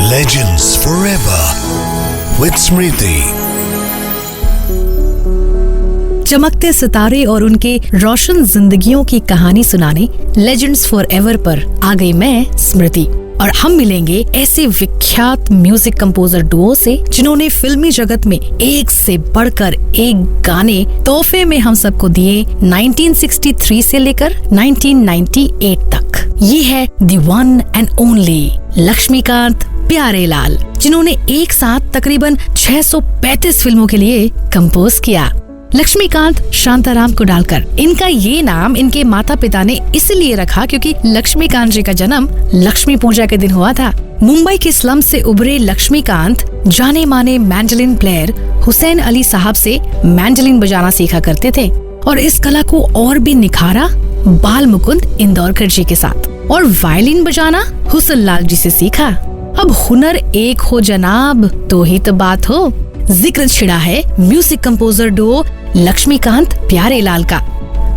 Legends Forever with Smriti। चमकते सितारे और उनके रोशन जिंदगियों की कहानी सुनाने लेजेंड्स फॉर एवर पर आ गई मैं स्मृति। और हम मिलेंगे ऐसे विख्यात म्यूजिक कंपोजर डुओ से जिन्होंने फिल्मी जगत में एक से बढ़कर एक गाने तोहफे में हम सबको दिए 1963 से लेकर 1998 तक। ये है the one and only Laxmikant Pyarelal, जिन्होंने एक साथ तकरीबन 635 फिल्मों के लिए कंपोज किया। लक्ष्मीकांत शांताराम कुडालकर, इनका ये नाम इनके माता पिता ने इसलिए रखा क्योंकि लक्ष्मीकांत जी का जन्म लक्ष्मी पूजा के दिन हुआ था। मुंबई के स्लम से उभरे लक्ष्मीकांत जाने माने मैंडलिन प्लेयर हुसैन अली साहब से मैंडलिन बजाना सीखा करते थे और इस कला को और भी निखारा बाल मुकुंद इंदौरकर जी के साथ, और वायलिन बजाना हुसन लाल जी से सीखा। अब हुनर एक हो जनाब तो ही तो बात हो। जिक्र छिड़ा है music composer duo Laxmikant Pyarelal का।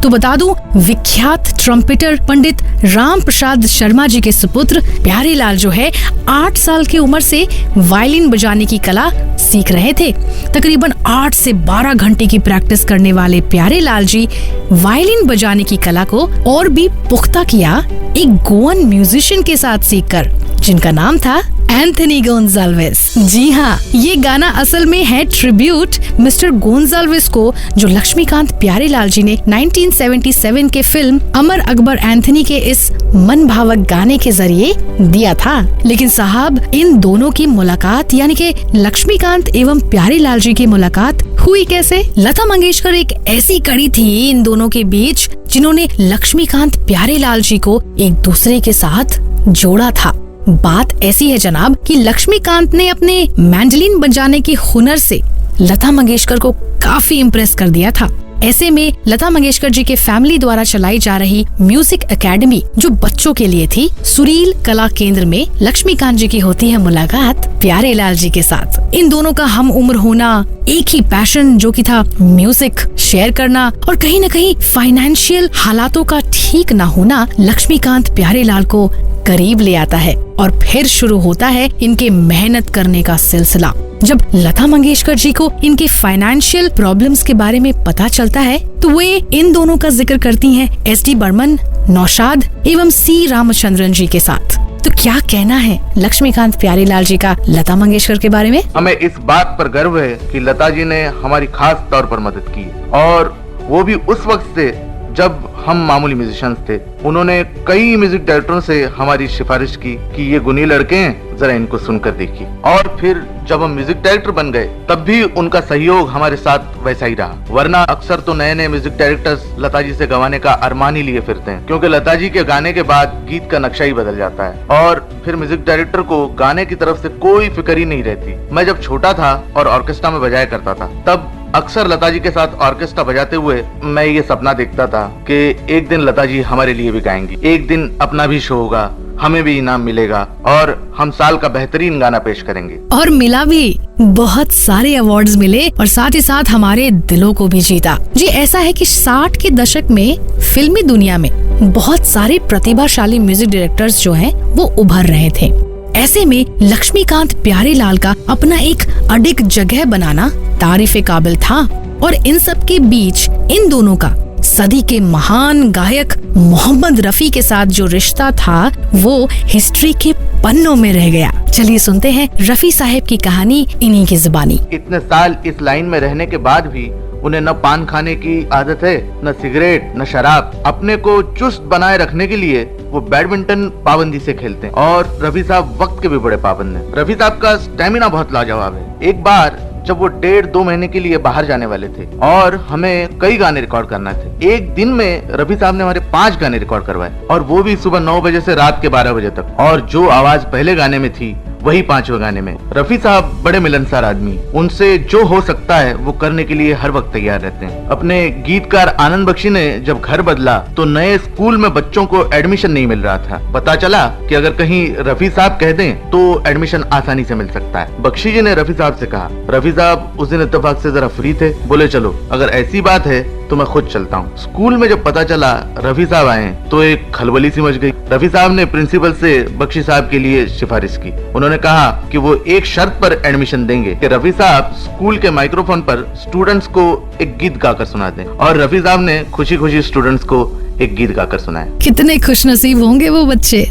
तो बता दूं, विख्यात ट्रम्पेटर पंडित राम प्रसाद शर्मा जी के सुपुत्र प्यारेलाल जो है 8 साल की उम्र से वायलिन बजाने की कला सीख रहे थे। तकरीबन 8 से 12 घंटे की प्रैक्टिस करने वाले प्यारेलाल जी वायलिन बजाने की कला को और भी पुख्ता किया एक गोवन म्यूजिशियन के साथ सीखकर, जिनका नाम था एंथनी गोंजाल्वेस। जी हाँ, ये गाना असल में है ट्रिब्यूट मिस्टर गोंजाल्वेस को, जो लक्ष्मीकांत प्यारेलाल जी ने 1977 के फिल्म अमर अकबर एंथनी के इस मन भावक गाने के जरिए दिया था। लेकिन साहब, इन दोनों की मुलाकात यानी कि लक्ष्मीकांत एवं प्यारेलाल जी की मुलाकात हुई कैसे? लता मंगेशकर एक ऐसी कड़ी थी इन दोनों के बीच जिन्होंने लक्ष्मीकांत प्यारेलाल जी को एक दूसरे के साथ जोड़ा था। बात ऐसी है जनाब कि लक्ष्मीकांत ने अपने मैंडलिन बजाने के हुनर से लता मंगेशकर को काफी इम्प्रेस कर दिया था। ऐसे में लता मंगेशकर जी के फैमिली द्वारा चलाई जा रही म्यूजिक एकेडमी जो बच्चों के लिए थी, सुरील कला केंद्र में लक्ष्मीकांत जी की होती है मुलाकात प्यारेलाल जी के साथ। इन दोनों का हम उम्र होना, एक ही पैशन जो कि था म्यूजिक शेयर करना, और कहीं न कहीं फाइनेंशियल हालातों का ठीक न होना लक्ष्मीकांत प्यारेलाल को करीब ले आता है। और फिर शुरू होता है इनके मेहनत करने का सिलसिला। जब लता मंगेशकर जी को इनके फाइनेंशियल प्रॉब्लम्स के बारे में पता चलता है तो वे इन दोनों का जिक्र करती हैं एस.डी. बर्मन, नौशाद एवं सी. रामचंद्रन जी के साथ। तो क्या कहना है लक्ष्मीकांत प्यारेलाल जी का लता मंगेशकर के बारे में? हमें इस बात पर गर्व है कि लता जी ने हमारी खास तौर पर मदद की, और वो भी उस वक्त से जब हम मामूली म्यूजिशियंस थे। उन्होंने कई म्यूजिक डायरेक्टरों से हमारी सिफारिश की कि ये गुणी लड़के हैं, जरा इनको सुनकर देखिए। और फिर जब हम म्यूजिक डायरेक्टर बन गए तब भी उनका सहयोग हमारे साथ वैसा ही रहा। वरना अक्सर तो नए नए म्यूजिक डायरेक्टर्स लता जी से गवाने का अरमान ही लिए फिरते हैं, क्योंकि लता जी के गाने के बाद गीत का नक्शा ही बदल जाता है और फिर म्यूजिक डायरेक्टर को गाने की तरफ से कोई फिक्र ही नहीं रहती। मैं जब छोटा था और ऑर्केस्ट्रा में बजाया करता था, तब अक्सर लता जी के साथ ऑर्केस्ट्रा बजाते हुए मैं ये सपना देखता था कि एक दिन लता जी हमारे लिए भी गाएंगी, एक दिन अपना भी शो होगा, हमें भी इनाम मिलेगा और हम साल का बेहतरीन गाना पेश करेंगे। और मिला भी, बहुत सारे अवार्ड्स मिले और साथ ही साथ हमारे दिलों को भी जीता। जी, ऐसा है कि 60 के दशक में फिल्मी दुनिया में बहुत सारे प्रतिभाशाली म्यूजिक डायरेक्टर्स जो हैं वो उभर रहे थे। ऐसे में लक्ष्मीकांत प्यारेलाल का अपना एक अडिग जगह बनाना तारीफ़े काबिल था। और इन सब के बीच इन दोनों का सदी के महान गायक मोहम्मद रफी के साथ जो रिश्ता था वो हिस्ट्री के पन्नों में रह गया। चलिए सुनते हैं रफी साहब की कहानी इन्हीं की जुबानी। इतने साल इस लाइन में रहने के बाद भी उन्हें न पान खाने की आदत है, न सिगरेट, न शराब। अपने को चुस्त बनाए रखने के लिए वो बैडमिंटन पाबंदी से खेलते हैं। और रफी साहब वक्त के भी बड़े पाबंद हैं। रफी साहब का स्टेमिना बहुत लाजवाब है। एक बार जब वो 1.5-2 महीने के लिए बाहर जाने वाले थे और हमें कई गाने रिकॉर्ड करना थे, एक दिन में रफी साहब ने हमारे 5 गाने रिकॉर्ड करवाए, और वो भी सुबह 9 बजे से रात के 12 बजे तक। और जो आवाज पहले गाने में थी वही 5वें गाने में। रफी साहब बड़े मिलनसार आदमी, उनसे जो हो सकता है वो करने के लिए हर वक्त तैयार रहते हैं। अपने गीतकार आनंद बख्शी ने जब घर बदला तो नए स्कूल में बच्चों को एडमिशन नहीं मिल रहा था। पता चला कि अगर कहीं रफी साहब कह दें तो एडमिशन आसानी से मिल सकता है। बख्शी जी ने रफी साहब से कहा। रफी साहब उस दिन इत्तेफाक से जरा फ्री थे, बोले चलो अगर ऐसी बात है तो मैं खुद चलता हूँ। स्कूल में जब पता चला रफी साहब आए तो एक खलबली सी मच गई। रफी साहब ने प्रिंसिपल से बख्शी साहब के लिए सिफारिश की। उन्होंने उन्होंने कहा कि वो एक शर्त पर एडमिशन देंगे कि रफी साहब स्कूल के माइक्रोफोन पर स्टूडेंट्स को एक गीत गाकर सुना दें। और रफी साहब ने खुशी खुशी स्टूडेंट्स को एक गीत गाकर सुनाया। कितने खुशनसीब होंगे वो बच्चे।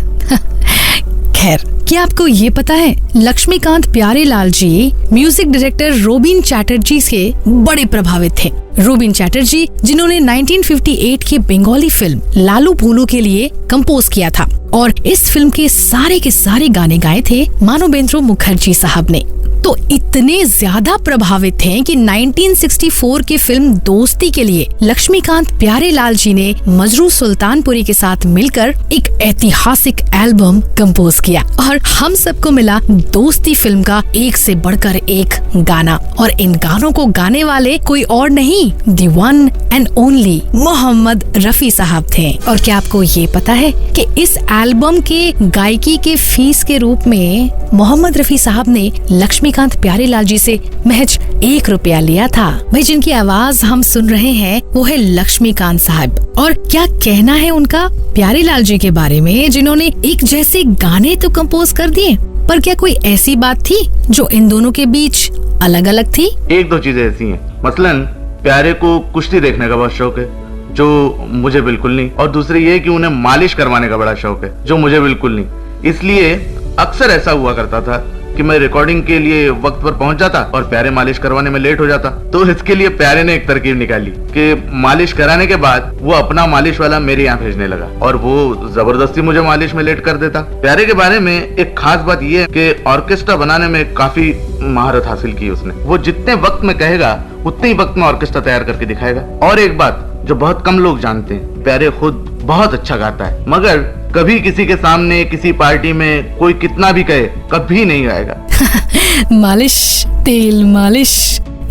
खैर, क्या आपको ये पता है लक्ष्मीकांत प्यारेलाल जी म्यूजिक डायरेक्टर रोबिन चैटर्जी से बड़े प्रभावित थे। रोबिन चैटर्जी जिन्होंने 1958 की बंगाली फिल्म लालू भोलू के लिए कंपोज किया था और इस फिल्म के सारे गाने गाए थे मानवेंद्र मुखर्जी साहब ने, तो इतने ज्यादा प्रभावित थे कि 1964 की फिल्म दोस्ती के लिए लक्ष्मीकांत प्यारेलाल जी ने मजरू सुल्तानपुरी के साथ मिलकर एक ऐतिहासिक एल्बम कंपोज किया और हम सबको मिला दोस्ती फिल्म का एक से बढ़कर एक गाना। और इन गानों को गाने वाले कोई और नहीं, the one and only Mohammed Rafi साहब थे। और क्या आपको ये पता है कि इस एल्बम के गायकी के फीस के रूप में मोहम्मद रफी साहब ने लक्ष्मीकांत प्यारेलाल जी से महज 1 रुपया लिया था। भाई, जिनकी आवाज हम सुन रहे हैं वो है लक्ष्मीकांत साहब। और क्या कहना है उनका प्यारेलाल जी के बारे में, जिन्होंने एक जैसे गाने तो कंपोज कर दिए, पर क्या कोई ऐसी बात थी जो इन दोनों के बीच अलग अलग थी? एक दो चीजें ऐसी हैं, मसलन प्यारे को कुश्ती देखने का बहुत शौक है जो मुझे बिल्कुल नहीं, और दूसरी ये कि उन्हें मालिश करवाने का बड़ा शौक है जो मुझे बिल्कुल नहीं। इसलिए अक्सर ऐसा हुआ करता था कि मैं रिकॉर्डिंग के लिए वक्त पर पहुंच जाता और प्यारे मालिश करवाने में लेट हो जाता। तो इसके लिए प्यारे ने एक तरकीब निकाली कि मालिश कराने के बाद वो अपना मालिश वाला मेरे यहाँ भेजने लगा और वो जबरदस्ती मुझे मालिश में लेट कर देता। प्यारे के बारे में एक खास बात ये है कि ऑर्केस्ट्रा बनाने में काफी महारत हासिल की उसने। वो जितने वक्त में कहेगा उतने ही वक्त में ऑर्केस्ट्रा तैयार करके दिखाएगा। और एक बात जो बहुत कम लोग जानते हैं, प्यारे खुद बहुत अच्छा गाता है, मगर कभी किसी के सामने किसी पार्टी में कोई कितना भी कहे कभी नहीं गाएगा। मालिश, तेल मालिश।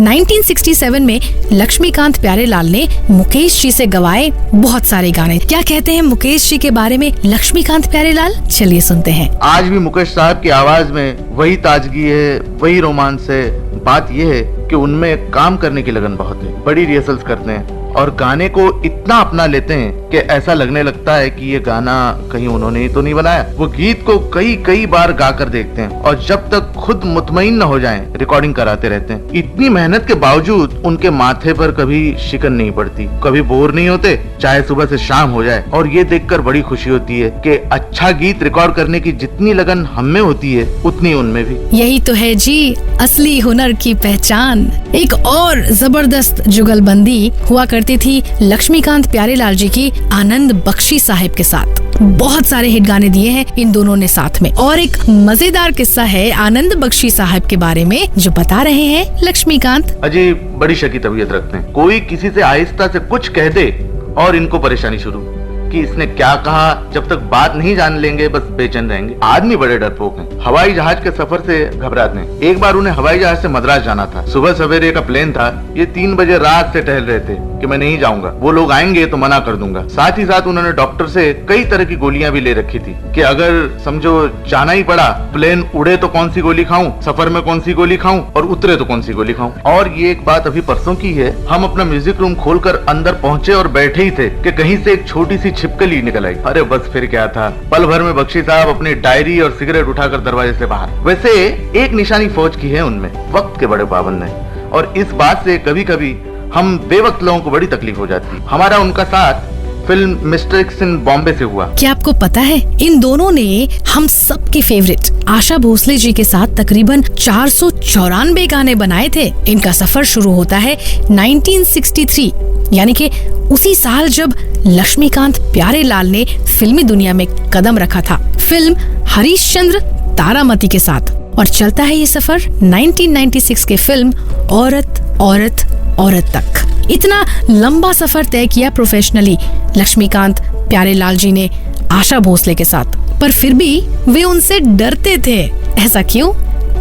1967 में लक्ष्मीकांत प्यारेलाल ने मुकेश जी से गवाए बहुत सारे गाने। क्या कहते हैं मुकेश जी के बारे में लक्ष्मीकांत प्यारेलाल? चलिए सुनते हैं। आज भी मुकेश साहब की आवाज में वही ताजगी है, वही रोमांस है। बात यह है कि उनमें काम करने की लगन बहुत है, बड़ी रिहर्सल्स करते हैं और गाने को इतना अपना लेते हैं कि ऐसा लगने लगता है कि ये गाना कहीं उन्होंने ही तो नहीं बनाया। वो गीत को कई बार गाकर देखते हैं और जब तक खुद मुतमईन न हो जाएं, रिकॉर्डिंग कराते रहते हैं। इतनी मेहनत के बावजूद उनके माथे पर कभी शिकन नहीं पड़ती, कभी बोर नहीं होते, चाहे सुबह से शाम हो जाए। और ये देखकर बड़ी खुशी होती है कि अच्छा गीत रिकॉर्ड करने की जितनी लगन हम में होती है उतनी उनमें भी। यही तो है जी असली हुनर की पहचान। एक और जबरदस्त जुगलबंदी हुआ करती थी लक्ष्मीकांत प्यारेलाल जी की आनंद बख्शी साहिब के साथ। बहुत सारे हिट गाने दिए हैं इन दोनों ने साथ में। और एक मजेदार किस्सा है आनंद बख्शी साहब के बारे में जो बता रहे हैं लक्ष्मीकांत। अजी बड़ी शकी तबीयत रखते हैं, कोई किसी से आहिस्ता से कुछ कह दे और इनको परेशानी शुरू कि इसने क्या कहा। जब तक बात नहीं जान लेंगे बस बेचैन रहेंगे। आदमी बड़े डरपोक हैं, हवाई जहाज के सफर से घबराते हैं। एक बार उन्हें हवाई जहाज से मद्रास जाना था, सुबह सवेरे का प्लेन था। ये 3 बजे रात से टहल रहे थे कि मैं नहीं जाऊंगा, वो लोग आएंगे तो मना कर दूंगा। साथ ही साथ उन्होंने डॉक्टर से कई तरह की गोलियां भी ले रखी थी कि अगर समझो जाना ही पड़ा, प्लेन उड़े तो कौन सी गोली खाऊं, सफर में कौन सी गोली खाऊं और उतरे तो कौन सी गोली खाऊं। और ये एक बात अभी परसों की है, हम अपना म्यूजिक रूम खोलकर अंदर पहुंचे और बैठे ही थे कि कहीं से एक छोटी सी छिपकली निकल आई। अरे बस फिर क्या था, पल भर में बख्शी साहब अपनी डायरी और सिगरेट उठाकर दरवाजे से बाहर। वैसे एक निशानी फौज की है उनमें, वक्त के बड़े पाबंद हैं और इस बात से कभी कभी हम बेवक्त लोगों को बड़ी तकलीफ हो जाती। हमारा उनका साथ फिल्म मिस्टर एक्स इन बॉम्बे से हुआ। क्या आपको पता है इन दोनों ने हम सबके फेवरेट आशा भोसले जी के साथ तकरीबन 494 गाने बनाए थे। इनका सफर शुरू होता है 1963 यानी कि उसी साल जब लक्ष्मीकांत प्यारेलाल ने फिल्मी दुनिया में कदम रखा था, फिल्म हरीशचंद्र तारामती के साथ। और चलता है ये सफर 1996 के फिल्म औरत औरत औरत तक। इतना लंबा सफर तय किया प्रोफेशनली लक्ष्मीकांत प्यारेलाल जी ने आशा भोसले के साथ, पर फिर भी वे उनसे डरते थे। ऐसा क्यों?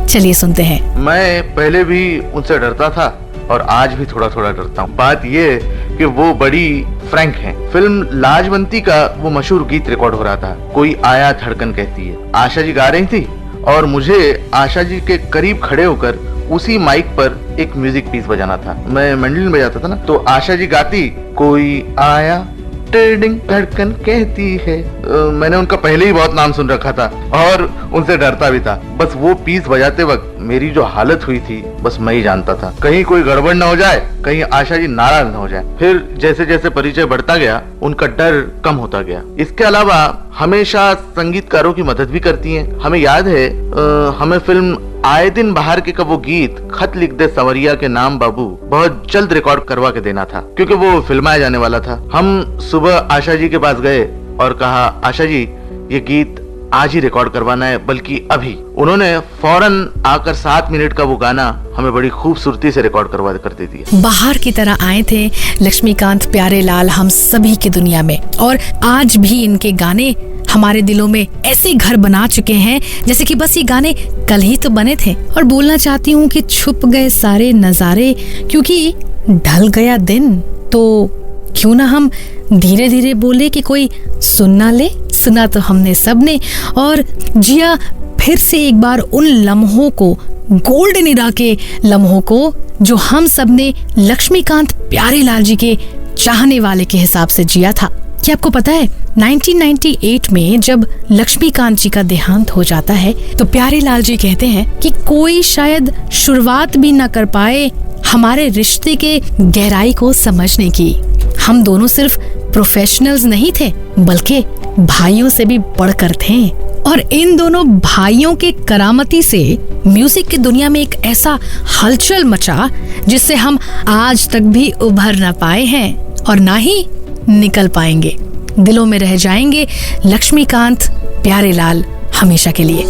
चलिए सुनते हैं। मैं पहले भी उनसे डरता था और आज भी थोड़ा थोड़ा डरता हूँ। बात ये कि वो बड़ी फ्रैंक हैं। फिल्म लाजवंती का वो मशहूर गीत रिकॉर्ड हो रहा था, कोई आया धड़कन कहती है। आशा जी गा रही थी और मुझे आशा जी के करीब खड़े होकर उसी माइक पर एक म्यूजिक पीस बजाना था। मैं मैंडलिन बजाता था ना, तो आशा जी गाती, कोई आया ट्रेडिंग धड़कन कहती है। मैंने उनका पहले ही बहुत नाम सुन रखा था और उनसे डरता भी था। बस वो पीस बजाते वक्त मेरी जो हालत हुई थी बस मैं ही जानता था। कहीं कोई गड़बड़ न हो जाए, कहीं आशा जी नाराज न हो जाए। फिर जैसे जैसे परिचय बढ़ता गया उनका डर कम होता गया। इसके अलावा हमेशा संगीतकारों की मदद भी करती हैं। हमें याद है हमें फिल्म आए दिन बाहर के का वो गीत खत लिख दे संवरिया के नाम बाबू बहुत जल्द रिकॉर्ड करवा के देना था, क्योंकि वो फिल्माया जाने वाला था। हम सुबह आशा जी के पास गए और कहा, आशा जी ये गीत आज ही रिकॉर्ड करवाना है, बल्कि अभी। उन्होंने फौरन आकर 7 मिनट का वो गाना हमें बड़ी खूबसूरती से रिकॉर्ड करवा कर दे दिया। बाहर की तरह आए थे लक्ष्मीकांत प्यारेलाल हम सभी की दुनिया में, और आज भी इनके गाने हमारे दिलों में ऐसे घर बना चुके हैं जैसे कि बस ये गाने कल ही तो बने थे। और बोलना चाहती हूँ कि छुप गए सारे नजारे, क्योंकि ढल गया दिन, तो क्यों ना हम धीरे धीरे बोले कि कोई सुन ना ले। सुना तो हमने सबने, और जिया फिर से एक बार उन लम्हों को, गोल्डन इरा के लम्हों को, जो हम सबने लक्ष्मीकांत प्यारेलाल जी के चाहने वाले के हिसाब से जिया था। क्या आपको पता है 1998 में जब लक्ष्मीकांत जी का देहांत हो जाता है तो प्यारेलाल जी कहते हैं कि कोई शायद शुरुआत भी न कर पाए हमारे रिश्ते के गहराई को समझने की। हम दोनों सिर्फ प्रोफेशनल्स नहीं थे बल्कि भाइयों से भी बढ़कर थे, और इन दोनों भाइयों के करामती से म्यूजिक की दुनिया में एक ऐसा हलचल मचा जिससे हम आज तक भी उभर न पाए हैं और ना ही निकल पाएंगे। दिलों में रह जाएंगे लक्ष्मीकांत प्यारेलाल हमेशा के लिए।